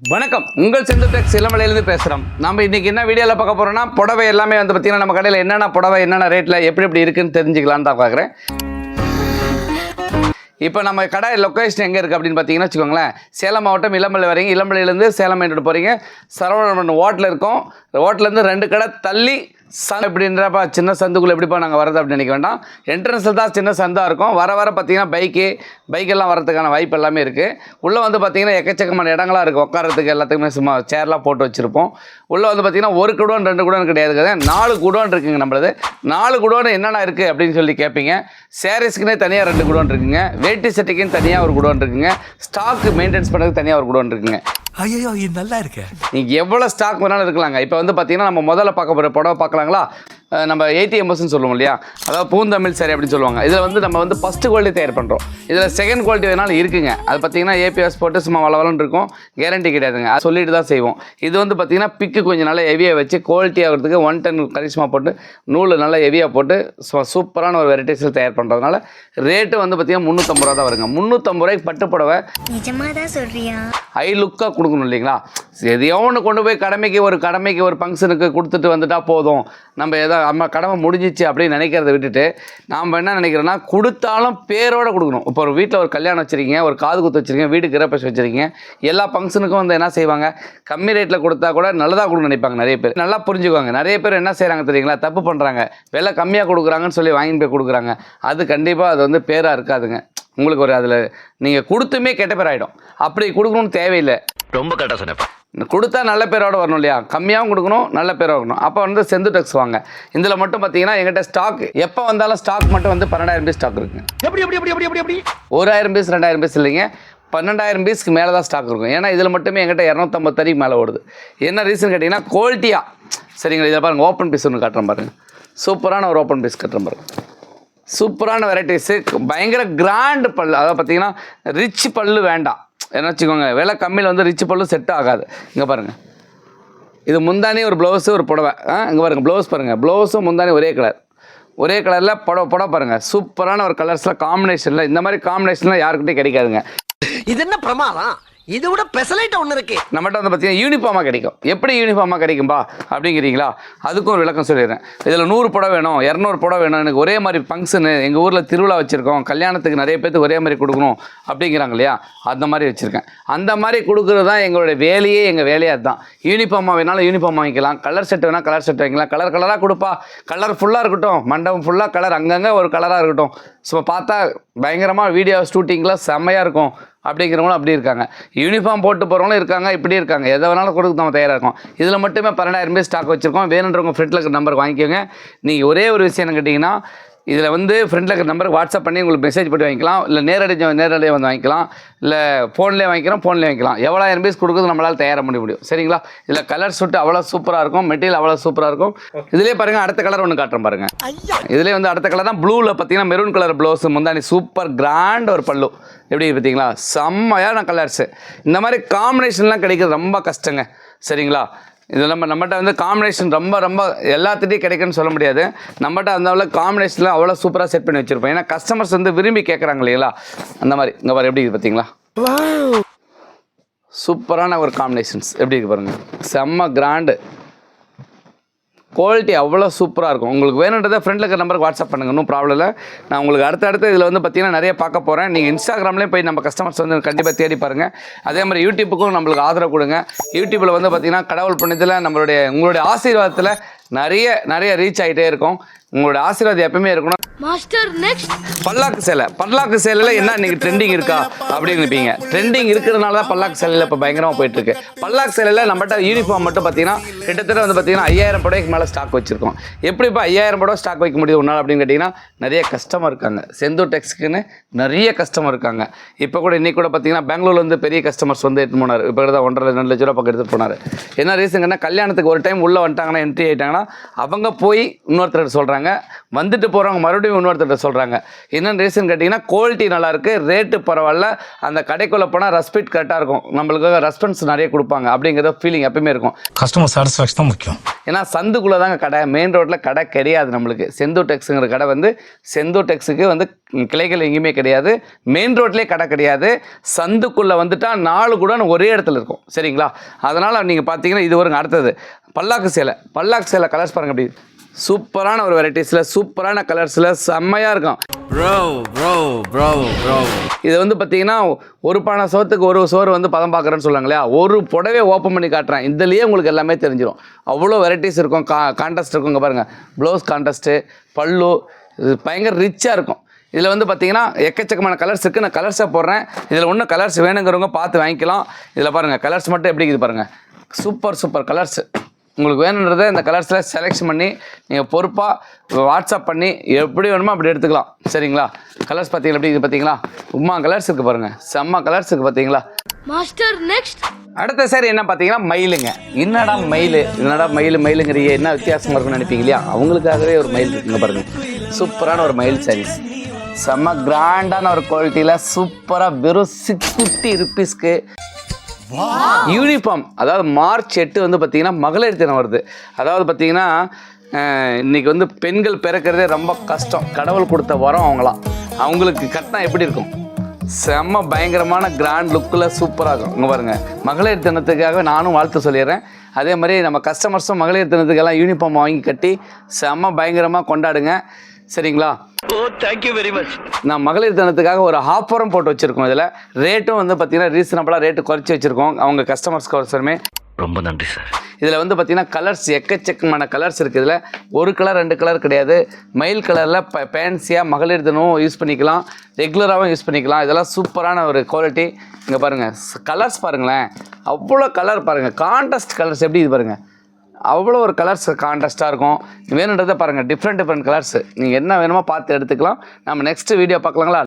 வணக்கம் உங்கள் செந்து டெக்ஸ் இளமலையிலிருந்து பேசுகிறோம். நம்ம இன்றைக்கி என்ன வீடியோவில் பார்க்க போகிறோம்னா புடவை எல்லாமே வந்து பார்த்திங்கன்னா நம்ம கடையில் என்னென்ன புடவை என்னென்ன ரேட்டில் எப்படி இருக்குன்னு தெரிஞ்சுக்கலான்னு தான் பார்க்குறேன். இப்போ நம்ம கடை லொக்கேஷன் எங்கே இருக்குது அப்படின்னு பார்த்தீங்கன்னா வச்சுக்கோங்களேன், சேலம் மாவட்டம் இளமலை வரீங்க. இளமலையிலேருந்து சேலம் மெயின் ரோடு போகிறீங்க, சரவணன் ஹோட்டல் இருக்கும். ஹோட்டலேருந்து 2 கடை தள்ளி எப்படின்றப்பா சின்ன சந்துக்குள்ளே எப்படிப்பா நாங்கள் வரது அப்படின்னு நினைக்க வேண்டாம். என்ட்ரன்ஸில் தான் சின்ன சந்தாக இருக்கும். வர பார்த்தீங்கன்னா பைக்கெல்லாம் வரதுக்கான வாய்ப்பு எல்லாமே இருக்குது. உள்ளே வந்து பார்த்திங்கன்னா எக்கச்சக்கமான இடங்களாக இருக்குது உட்காரத்துக்கு, எல்லாத்துக்குமே சும்மா சேர்லாம் போட்டு வச்சுருப்போம். உள்ளே வந்து பார்த்திங்கன்னா 1 குடோன் 2 குடோன் கிடையாது, 4 குடோன் இருக்குங்க. நம்மளது 4 குடோன் என்னென்ன இருக்குது அப்படின்னு சொல்லி கேட்பீங்க. சாரீஸ்க்குனே தனியாக 2 குடோன் இருக்குங்க, வேட்டி சட்டைக்குன்னு தனியாக 1 குடோன் இருக்குங்க, ஸ்டாக்கு மெயின்டைன்ஸ் பண்ணுறதுக்கு தனியாக 1 குடோன் இருக்குங்க. ஐயோ இது நல்லா இருக்கு. நீங்கள் எவ்வளோ ஸ்டாக் வேணாலும் இருக்கலாங்க. இப்போ வந்து பார்த்தீங்கன்னா நம்ம முதல்ல பார்க்க போகிற புடவை பார்க்கலாங்களா. நம்ம 80 சொல்லுவோம் இல்லையா, அதாவது பூந்தமிழ் சரி அப்படின்னு சொல்லுவாங்க. இதில் வந்து நம்ம வந்து ஃபஸ்ட்டு குவாலிட்டி தயார் பண்ணுறோம். இதில் செகண்ட் குவாலிட்டி வேணாலும் இருக்குங்க. அது பார்த்தீங்கன்னா ஏபிஎஸ் போட்டு சும்மா வளவலன்னு இருக்கும், கேரண்டி கிடையாதுங்க. அது சொல்லிட்டு தான் செய்வோம். இது வந்து பார்த்தீங்கன்னா பிக்கு கொஞ்சம் நல்லா ஹெவியாக வச்சு குவாலிட்டி ஆகிறதுக்கு 110 கரிஷ்மா போட்டு நூல் நல்லா ஹெவியாக போட்டு சூப்பரான ஒரு வெரைட்டிஸில் தயார் பண்ணுறதுனால ரேட்டு வந்து பார்த்தீங்கன்னா 350 ரூபா தான் வருங்க. 350 ரூபாய்க்கு பட்டு புடவை நிஜமாக தான் சொல்றியா? ஹை லுக்காக கொடுக்கணும் இல்லைங்களா. எதையோ ஒன்று கொண்டு போய் கடமைக்கு ஒரு ஃபங்க்ஷனுக்கு கொடுத்துட்டு வந்துட்டால் போதும், நம்ம ஏதோ நம்ம கடமை முடிஞ்சிச்சு அப்படின்னு நினைக்கிறத விட்டுட்டு நாம் என்ன நினைக்கிறோன்னா கொடுத்தாலும் பேரோடு கொடுக்கணும். இப்போ ஒரு வீட்டில் ஒரு கல்யாணம் வச்சுருக்கீங்க, ஒரு காது குத்து வச்சுருக்கீங்க, வீடு கிரப்பஸ் வச்சுருக்கீங்க, எல்லா ஃபங்க்ஷனுக்கும் வந்து என்ன செய்வாங்க, கம்மி ரேட்டில் கொடுத்தா கூட நல்லதாக கொடுக்கணும்னு நினைப்பாங்க. நிறைய பேர் நல்லா புரிஞ்சுக்குவாங்க. நிறைய பேர் என்ன செய்கிறாங்க தெரியுங்களா, தப்பு பண்ணுறாங்க. விலை கம்மியாக கொடுக்குறாங்கன்னு சொல்லி வாங்கிட்டு போய் கொடுக்குறாங்க. அது கண்டிப்பாக அது வந்து பேராக இருக்காதுங்க. உங்களுக்கு ஒரு அதில் நீங்கள் கொடுத்துமே கெட்ட பேர் ஆகிடும். அப்படி கொடுக்கணும்னு தேவையில்லை. ரொம்ப கரெக்டாக சொன்னேன். கொடுத்தா நல்ல பேரோடு வரணும் இல்லையா, கம்மியாகவும் கொடுக்கணும், நல்ல பேரோட வரணும். அப்போ வந்து செந்து டெக்ஸ் வாங்க. இதில் மட்டும் பார்த்தீங்கன்னா எங்கிட்ட ஸ்டாக் எப்போ வந்தாலும் ஸ்டாக் மட்டும் வந்து 12,000 பீஸ் ஸ்டாக் இருக்குங்க. எப்படி 1000 பீஸ் 2000 பீஸ் இல்லைங்க, 12,000 பீஸ்க்கு மேலே தான் ஸ்டாக் இருக்கும். ஏன்னா இதில் மட்டுமே எங்கிட்ட 250 தறிக்கு மேலே ஓடுது. என்ன ரீசன் கேட்டிங்கன்னா குவாலிட்டியாக. சரிங்களா, இதை பாருங்கள், ஓப்பன் பீஸ் ஒன்று காட்டுறேன் பாருங்கள். சூப்பரான ஒரு ஓப்பன் பீஸ் காட்டுறேன் பாருங்கள். சூப்பரான வெரைட்டிஸு, பயங்கர கிராண்டு பல்லு. அதாவது பார்த்தீங்கன்னா ரிச் பல்லு வேண்டாம் என்ன வச்சுக்கோங்க, விலை கம்மியில் வந்து ரிச் பல்லு செட் ஆகாது. இங்கே பாருங்கள், இது முந்தானி ஒரு ப்ளவுஸு ஒரு புடவை. இங்கே பாருங்கள், ப்ளவுஸ் பாருங்கள், ப்ளவுஸும் முந்தானி ஒரே கலரில் புடவை பாருங்கள். சூப்பரான ஒரு கலர்ஸில் காம்பினேஷனில், இந்த மாதிரி காம்பினேஷனில் யாருக்கிட்டையும் கிடைக்காதுங்க. இது என்ன பிரமாதம், இதை விட பெசலைட் ஒன்று இருக்கு. நம்மகிட்ட வந்து பார்த்தீங்கன்னா யூனிஃபார்மாக கிடைக்கும். எப்படி யூனிஃபார்மாக கிடைக்கும்பா அப்படிங்கிறீங்களா, அதுக்கும் ஒரு விளக்கம் சொல்லிடுறேன். இதில் 100 புடவை வேணும், 200 புடவை வேணும், எனக்கு ஒரே மாதிரி ஃபங்க்ஷனு, எங்கள் ஊரில் திருவிழா வச்சுருக்கோம், கல்யாணத்துக்கு நிறைய பேருக்கு ஒரே மாதிரி கொடுக்கணும் அப்படிங்கிறாங்க இல்லையா, அந்த மாதிரி வச்சுருக்கேன். அந்த மாதிரி கொடுக்குறது தான் எங்களுடைய வேலையே. எங்கள் வேலையாக அதுதான். யூனிஃபார்மாக வேணாலும் யூனிஃபார்ம் வாங்கிக்கலாம், கலர் செட் வேணால் கலர் செட் வாங்கிக்கலாம். கலராக கொடுப்பா, கலர் ஃபுல்லாக இருக்கட்டும், மண்டபம் ஃபுல்லாக கலர், அங்கங்கே ஒரு கலராக இருக்கட்டும், சும்மா பார்த்தா பயங்கரமாக வீடியோ ஷூட்டிங்லாம் செம்மையாக இருக்கும் அப்படிங்கிறவங்களும் அப்படி இருக்காங்க. யூனிஃபார்ம் போட்டு போகிறவங்களும் இருக்காங்க, இப்படி இருக்காங்க. எதை வேணாலும் கொடுக்க நம்ம தயாராக இருக்கோம். இதில் மட்டுமே 12,000 பீஸ் ஸ்டாக் வச்சுருக்கோம். வேணுன்றவங்க ஃப்ரெண்டில் இருக்கிற நம்பருக்கு வாங்கிக்கோங்க. நீங்கள் ஒரே ஒரு விஷயம் என்ன கேட்டிங்கன்னா, இதில் வந்து ஃப்ரெண்டில் இருக்கிற நம்பருக்கு வாட்ஸ்அப் பண்ணி உங்களுக்கு மெசேஜ் போட்டு வாங்கிக்கலாம், இல்லை நேரடியாக வந்து வாங்கிக்கலாம், இல்லை ஃபோன்லேயே வாங்கிக்கலாம். எவ்வளோ 1000 பீஸ் கொடுக்குறது நம்மளால் தயாராக முடியும். சரிங்களா. இதில் கலர் சுட்டு அவ்வளோ சூப்பராக இருக்கும், மெட்டீரியல் அவ்வளோ சூப்பராக இருக்கும். இதிலே பாருங்கள், அடுத்த கலர் ஒன்று காட்டுறேன் பாருங்கள். இதிலே வந்து அடுத்த கலர் தான் ப்ளூவில் பார்த்தீங்கன்னா மெரூன் கலர் ப்ளவுஸ், முந்தானி சூப்பர் கிராண்ட் ஒரு பல்லு. எப்படி பார்த்தீங்களா, செம்மையான கலர்ஸு. இந்த மாதிரி காம்பினேஷன்லாம் கிடைக்கிறது ரொம்ப கஷ்டங்க. சரிங்களா. இது நம்மகிட்ட வந்து காம்பினேஷன் ரொம்ப எல்லாத்துட்டையும் கிடைக்குன்னு சொல்ல முடியாது. நம்மகிட்ட அந்த காம்பினேஷனில் அவ்வளோ சூப்பராக செட் பண்ணி வச்சுருப்போம். ஏன்னா கஸ்டமர்ஸ் வந்து விரும்பி கேட்குறாங்க இல்லைங்களா, அந்த மாதிரி. இங்கே பாரு எப்படி இது பார்த்தீங்களா, சூப்பரான ஒரு காம்பினேஷன்ஸ் எப்படி இருக்குது பாருங்கள், செம்ம கிராண்டு, குவாலிட்டி அவ்வளோ சூப்பராக இருக்கும். உங்களுக்கு வேணுன்றதை ஃப்ரெண்டில் இருக்கிற நம்பருக்கு வாட்ஸ்அப் பண்ணுங்கள், ஒன்றும் ப்ராப்ளம் இல்லை. நான் உங்களுக்கு அடுத்தடுத்து இதில் வந்து பார்த்திங்கன்னா நிறைய பார்க்க போகிறேன். நீங்கள் இன்ஸ்டாகிராம்லேயும் போய் நம்ம கஸ்டமர்ஸ் வந்து கண்டிப்பாக தேடி பாருங்கள். அதே மாதிரி யூடியூப்புக்கும் நம்மளுக்கு ஆதரவு கொடுங்க. யூடியூப்பில் வந்து பார்த்திங்கன்னா கடவுள் புண்ணியத்தில் உங்களுடைய ஆசீர்வாதத்தில் நிறைய ரீச் ஆகிட்டே இருக்கும். உங்களுடைய ஆசீர்வாதம் எப்பவுமே இருக்கணும். மாஸ்டர் நெக்ஸ்ட் பல்லாக்கு சேலையில் என்ன இன்றைக்கி ட்ரெண்டிங் இருக்கா அப்படின்னு நினைப்பீங்க. ட்ரெண்டிங் இருக்கிறதுனால தான் பல்லாக்கு சேலையில் இப்போ பயங்கரமாக போயிட்டுருக்கு. பல்லாக்கு சேலையில் நம்மகிட்ட யூனிஃபார்ம் மட்டும் பார்த்தீங்கன்னா கிட்டத்தட்ட வந்து பார்த்தீங்கன்னா 5000 புடவைக்கு மேலே ஸ்டாக் வச்சுருக்கோம். எப்படி இப்போ 5000 புடவை ஸ்டாக் வைக்க முடியும் ஒன்றால் அப்படின்னு கேட்டிங்கன்னா, நிறைய கஸ்டமர் இருக்காங்க. செந்து டெக்ஸ்க்குன்னு நிறைய கஸ்டமர் இருக்காங்க. இப்போ கூட இன்றைக்கி கூட பார்த்தீங்கன்னா பெங்களூர்ல வந்து பெரிய கஸ்டமர்ஸ் வந்து எடுத்து போனார். இப்போ கூட 1.5-2 லட்ச ரூபா பக்கம் எடுத்துகிட்டு போனார். என்ன ரீசன்னா, கல்யாணத்துக்கு ஒரு டைம் உள்ளே வந்துட்டாங்கன்னா, என்ட்ரி ஆகிட்டாங்கன்னா அவங்க போய் இன்னொருத்தர் சொல்கிறாங்க, வந்துட்டு போகிறவங்க மறுபடியும் மறுபடியும் இன்னொருத்தர் சொல்கிறாங்க. என்னென்னு ரீசன் கேட்டிங்கன்னா குவாலிட்டி நல்லாயிருக்கு, ரேட்டு பரவாயில்ல, அந்த கடைக்குள்ளே போனால் ரெஸ்பெக்ட் கரெக்டாக இருக்கும், நம்மளுக்கு ரெஸ்பான்ஸ் நிறைய கொடுப்பாங்க அப்படிங்கிற ஃபீலிங் எப்பயுமே இருக்கும். கஸ்டமர் சாட்டிஸ்ஃபேக்ஷன் தான் முக்கியம். ஏன்னா சந்துக்குள்ளே தாங்க கடை, மெயின் ரோட்டில் கடை கிடையாது நம்மளுக்கு. செந்தூர் டெக்ஸுங்கிற கடை வந்து செந்தூர் டெக்ஸுக்கு வந்து கிளைகள் எங்கேயுமே கிடையாது, மெயின் ரோட்லேயே கடை கிடையாது. சந்துக்குள்ளே வந்துட்டால் 4 கூட ஒரே இடத்துல இருக்கும். சரிங்களா? அதனால் நீங்கள் பார்த்தீங்கன்னா இது வருங்க. அடுத்தது பல்லாக்கு சேலை கலர்ஸ் பாருங்கள். அப்படி சூப்பரான ஒரு வெரைட்டிஸில் சூப்பரான கலர்ஸில் செம்மையாக இருக்கும். இது வந்து பார்த்தீங்கன்னா ஒரு பானை சோத்துக்கு ஒரு சோறு வந்து பதம் பார்க்குறேன்னு சொல்லுவாங்க இல்லையா, ஒரு புடவை ஓப்பன் பண்ணி காட்டுறேன், இதுலேயே உங்களுக்கு எல்லாமே தெரிஞ்சிடும். அவ்வளோ வெரைட்டிஸ் இருக்கும், கான்டெஸ்ட் இருக்கும். இங்கே பாருங்கள், ப்ளவுஸ் கான்டெஸ்ட்டு, பல்லு, இது பயங்கர ரிச்சாக இருக்கும். இதில் வந்து பார்த்தீங்கன்னா எக்கச்சக்கமான கலர்ஸ் இருக்குது. நான் கலர்ஸாக போடுறேன். இதில் இன்னும் கலர்ஸ் வேணுங்கிறவங்க பார்த்து வாங்கிக்கலாம். இதில் பாருங்கள் கலர்ஸ் மட்டும் எப்படி இருக்குது பாருங்கள், சூப்பர் கலர்ஸ். உங்களுக்கு வேணுன்றதை இந்த கலர்ஸில் செலெக்ஷன் பண்ணி நீங்கள் பொறுப்பாக வாட்ஸ்அப் பண்ணி எப்படி வேணுமோ அப்படி எடுத்துக்கலாம். சரிங்களா? கலர்ஸ் பார்த்தீங்களா எப்படி இது பார்த்தீங்களா, உமா கலர்ஸ் இருக்குது பாருங்கள், செம்ம கலர்ஸ் இருக்குது பார்த்தீங்களா. Master next. அடுத்த சாரி என்ன பார்த்தீங்கன்னா மயிலுங்க. என்னடா மயிலுங்கிறீங்க, என்ன வித்தியாசமாக இருக்குன்னு நினைப்பீங்க இல்லையா, அவங்களுக்காகவே ஒரு மயில் இருக்குங்க பாருங்கள். சூப்பரான ஒரு மயில் சாரீஸ், செம்ம கிராண்டான ஒரு குவாலிட்டியில் சூப்பராக வெறும் 650 ருபீஸ்க்கு யூனிஃபார்ம். அதாவது மார்ச் 8 வந்து பார்த்திங்கன்னா மகளிர் தினம் வருது. அதாவது பார்த்திங்கன்னா இன்றைக்கி வந்து பெண்கள் பிறக்கிறதே ரொம்ப கஷ்டம், கடவுள் கொடுத்த வரம் அவங்களாம். அவங்களுக்கு கட்டினா எப்படி இருக்கும், செம்ம பயங்கரமான கிராண்ட் லுக்கில் சூப்பராக இருக்கும். இங்கே பாருங்கள், மகளிர் தினத்துக்காக நானும் வாழ்த்து சொல்லிடுறேன். அதே மாதிரி நம்ம கஸ்டமர்ஸும் மகளிர் தினத்துக்கெல்லாம் யூனிஃபார்ம் வாங்கி கட்டி செம்ம பயங்கரமாக கொண்டாடுங்க. சரிங்களா? Thank you very much. நான் மகளிர் தினத்துக்காக ஒரு ஆஃபரும் போட்டு வச்சுருக்கோம். இதில் ரேட்டும் வந்து பார்த்திங்கன்னா ரீசனபிளாக ரேட்டு குறைச்சி வச்சுருக்கோம் அவங்க கஸ்டமர்ஸ்க்கு அவசரமே. ரொம்ப நன்றி சார். இதில் வந்து பார்த்திங்கன்னா கலர்ஸ் எக்கச்சக்கமான கலர்ஸ் இருக்குது. இதில் ஒரு கலர் 2 கலர் கிடையாது. மயில் கலரில் ஃபேன்சியாக மகளிர் தினமும் யூஸ் பண்ணிக்கலாம், ரெகுலராகவும் யூஸ் பண்ணிக்கலாம். இதெல்லாம் சூப்பரான ஒரு குவாலிட்டி. இங்கே பாருங்கள் கலர்ஸ் பாருங்களேன், அவ்வளோ கலர் பாருங்கள், கான்ட்ராஸ்ட் கலர்ஸ் எப்படி இது பாருங்கள், அவ்வளோ ஒரு கலர்ஸ் கான்ட்ராஸ்ட்டாக இருக்கும். வேணுன்றதை பாருங்கள், டிஃப்ரெண்ட் கலர்ஸ். நீங்கள் என்ன வேணுமோ பார்த்து எடுத்துக்கலாம். நம்ம நெக்ஸ்ட் வீடியோ பார்க்கலாங்களா?